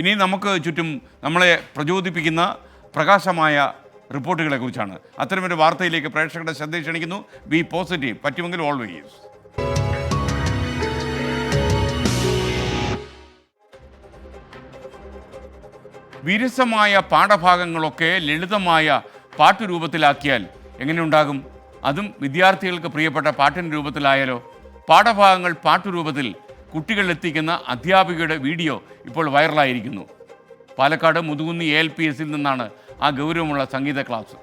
ഇനി നമുക്ക് ചുറ്റും നമ്മളെ പ്രചോദിപ്പിക്കുന്ന പ്രകാശമായ റിപ്പോർട്ടുകളെ കുറിച്ചാണ്. അത്തരമൊരു വാർത്തയിലേക്ക് പ്രേക്ഷകരുടെ ശ്രദ്ധ ക്ഷണിക്കുന്നു. ബി പോസിറ്റീവ്, പറ്റുമെങ്കിൽ ഓൾവേസ്. വിരസമായ പാഠഭാഗങ്ങളൊക്കെ ലളിതമായ പാട്ടുരൂപത്തിലാക്കിയാൽ എങ്ങനെയുണ്ടാകും? അതും വിദ്യാർത്ഥികൾക്ക് പ്രിയപ്പെട്ട പാട്ടിൻ്റെ രൂപത്തിലായാലോ? പാഠഭാഗങ്ങൾ പാട്ടുരൂപത്തിൽ കുട്ടികളിലെത്തിക്കുന്ന അധ്യാപികയുടെ വീഡിയോ ഇപ്പോൾ വൈറലായിരിക്കുന്നു. പാലക്കാട് മുതുകുന്നി ALPSൽ നിന്നാണ് ആ ഗൗരവമുള്ള സംഗീത ക്ലാസ്.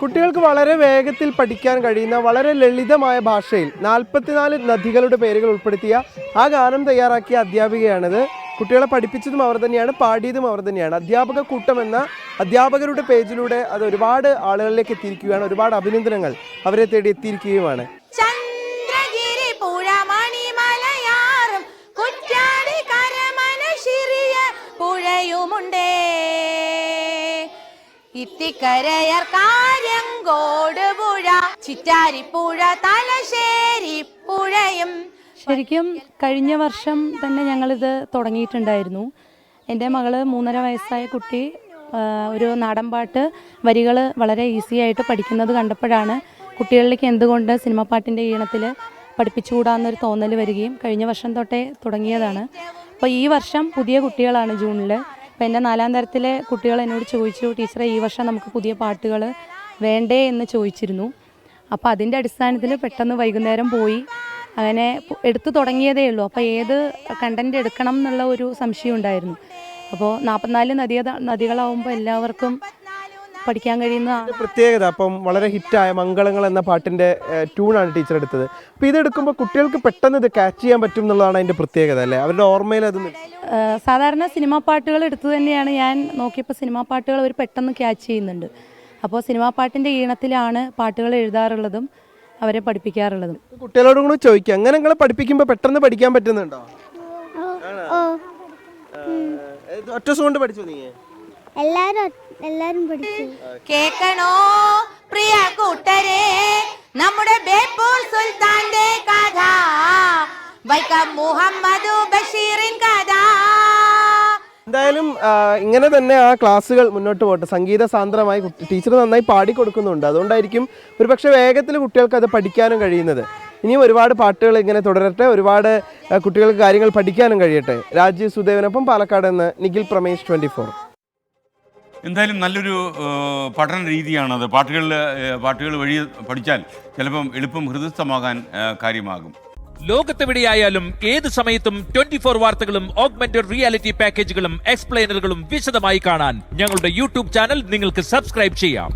കുട്ടികൾക്ക് വളരെ വേഗത്തിൽ പഠിക്കാൻ കഴിയുന്ന വളരെ ലളിതമായ ഭാഷയിൽ 44 നദികളുടെ പേരുകൾ ഉൾപ്പെടുത്തിയ ആ ഗാനം തയ്യാറാക്കിയ അധ്യാപികയാണിത്. കുട്ടികളെ പഠിപ്പിച്ചതും അവർ തന്നെയാണ്, പാടിയതും അവർ തന്നെയാണ്. അധ്യാപക കൂട്ടം എന്ന അധ്യാപകരുടെ പേജിലൂടെ അത് ഒരുപാട് ആളുകളിലേക്ക് എത്തിയിരിക്കുകയാണ്. ഒരുപാട് അഭിനന്ദനങ്ങൾ അവരെ തേടി എത്തിയിരിക്കുകയുമാണ്. ഇത്തിക്കരയർ കാര്യങ്കോട് പുഴ, ചിറ്റാരിപ്പുഴ, തലശ്ശേരി പുഴയും. ശരിക്കും കഴിഞ്ഞ വർഷം തന്നെ ഞങ്ങളിത് തുടങ്ങിയിട്ടുണ്ടായിരുന്നു. എൻ്റെ മകള് 3.5 വയസ്സായ കുട്ടി ഒരു നാടൻ പാട്ട് വരികൾ വളരെ ഈസി ആയിട്ട് പഠിക്കുന്നത് കണ്ടപ്പോഴാണ് കുട്ടികളിലേക്ക് എന്തുകൊണ്ട് സിനിമ പാട്ടിൻ്റെ ഈണത്തിൽ പഠിപ്പിച്ചുകൂടാന്നൊരു തോന്നൽ വരികയും കഴിഞ്ഞ വർഷം തൊട്ടേ തുടങ്ങിയതാണ്. അപ്പോൾ ഈ വർഷം പുതിയ കുട്ടികളാണ് ജൂണിൽ. അപ്പോൾ എൻ്റെ 4ാം തരത്തിലെ കുട്ടികൾ എന്നോട് ചോദിച്ചു, ടീച്ചറെ ഈ വർഷം നമുക്ക് പുതിയ പാട്ടുകൾ വേണ്ടേ എന്ന് ചോദിച്ചിരുന്നു. അപ്പോൾ അതിൻ്റെ അടിസ്ഥാനത്തിൽ പെട്ടെന്ന് വൈകുന്നേരം പോയി അങ്ങനെ എടുത്തു തുടങ്ങിയതേ ഉള്ളൂ. അപ്പോൾ ഏത് കണ്ടൻറ്റ് എടുക്കണം എന്നുള്ള ഒരു സംശയം ഉണ്ടായിരുന്നു. അപ്പോൾ 44 നദികളാവുമ്പോൾ എല്ലാവർക്കും പഠിക്കാൻ കഴിയുന്ന പ്രത്യേകത. അപ്പം വളരെ ഹിറ്റായ മംഗളങ്ങൾ എന്ന പാട്ടിൻ്റെ ട്യൂണാണ് ടീച്ചർ എടുത്തത്. അപ്പോൾ ഇതെടുക്കുമ്പോൾ കുട്ടികൾക്ക് പെട്ടെന്ന് ഇത് ക്യാച്ച് ചെയ്യാൻ പറ്റും എന്നുള്ളതാണ് അതിൻ്റെ പ്രത്യേകത അല്ലേ? അവരുടെ ഓർമ്മയിൽ അത് സാധാരണ സിനിമാ പാട്ടുകൾ എടുത്തു തന്നെയാണ് ഞാൻ നോക്കിയപ്പോൾ സിനിമാ പാട്ടുകൾ അവർ പെട്ടെന്ന് ക്യാച്ച് ചെയ്യുന്നുണ്ട്. അപ്പോൾ സിനിമാ പാട്ടിൻ്റെ ഈണത്തിലാണ് പാട്ടുകൾ എഴുതാറുള്ളതും അവരെ പഠിപ്പിക്കാറുള്ളതും. കുട്ടികളോടും കൂടെ ചോദിക്കുക, അങ്ങനെ നിങ്ങളെ പഠിപ്പിക്കുമ്പോൾ പെട്ടെന്ന് പഠിക്കാൻ പറ്റുന്നുണ്ടോ? ഒറ്റ ദിവസം കൊണ്ട് പഠിച്ചോ നീ? എല്ലാരും പഠിച്ചു. കേൾക്കണോ പ്രിയ കൂട്ടരെ, നമ്മുടെ ബേപ്പൂർ സുൽത്താന്റെ കഥ, വൈക്കം മുഹമ്മദ് ബഷീറിൻ കഥ. എന്തായാലും ഇങ്ങനെ തന്നെ ആ ക്ലാസ്സുകൾ മുന്നോട്ട് പോട്ടെ. സംഗീത സാന്ദ്രമായി ടീച്ചർ നന്നായി പാടിക്കൊടുക്കുന്നുണ്ട്. അതുകൊണ്ടായിരിക്കും ഒരുപക്ഷെ വേഗത്തിൽ കുട്ടികൾക്ക് അത് പഠിക്കാനും കഴിയുന്നത്. ഇനിയും ഒരുപാട് പാട്ടുകൾ ഇങ്ങനെ തുടരട്ടെ, ഒരുപാട് കുട്ടികൾക്ക് കാര്യങ്ങൾ പഠിക്കാനും കഴിയട്ടെ. രാജീവ് സുദേവനൊപ്പം പാലക്കാട് നിന്ന് നിഖിൽ പ്രമേഷ്, 24. എന്തായാലും നല്ലൊരു പഠന രീതിയാണത്. പാട്ടുകൾ വഴി പഠിച്ചാൽ ചിലപ്പം എളുപ്പം ഹൃദയസ്ഥമാകാൻ കാര്യമാകും. ലോകത്തെവിടെയായാലും ഏത് സമയത്തും 24 വാർത്തകളും ഓഗ്മെന്റഡ് റിയാലിറ്റി പാക്കേജുകളും എക്സ്പ്ലെയിനറുകളും വിശദമായി കാണാൻ ഞങ്ങളുടെ YouTube ചാനൽ നിങ്ങൾക്ക് സബ്സ്ക്രൈബ് ചെയ്യാം.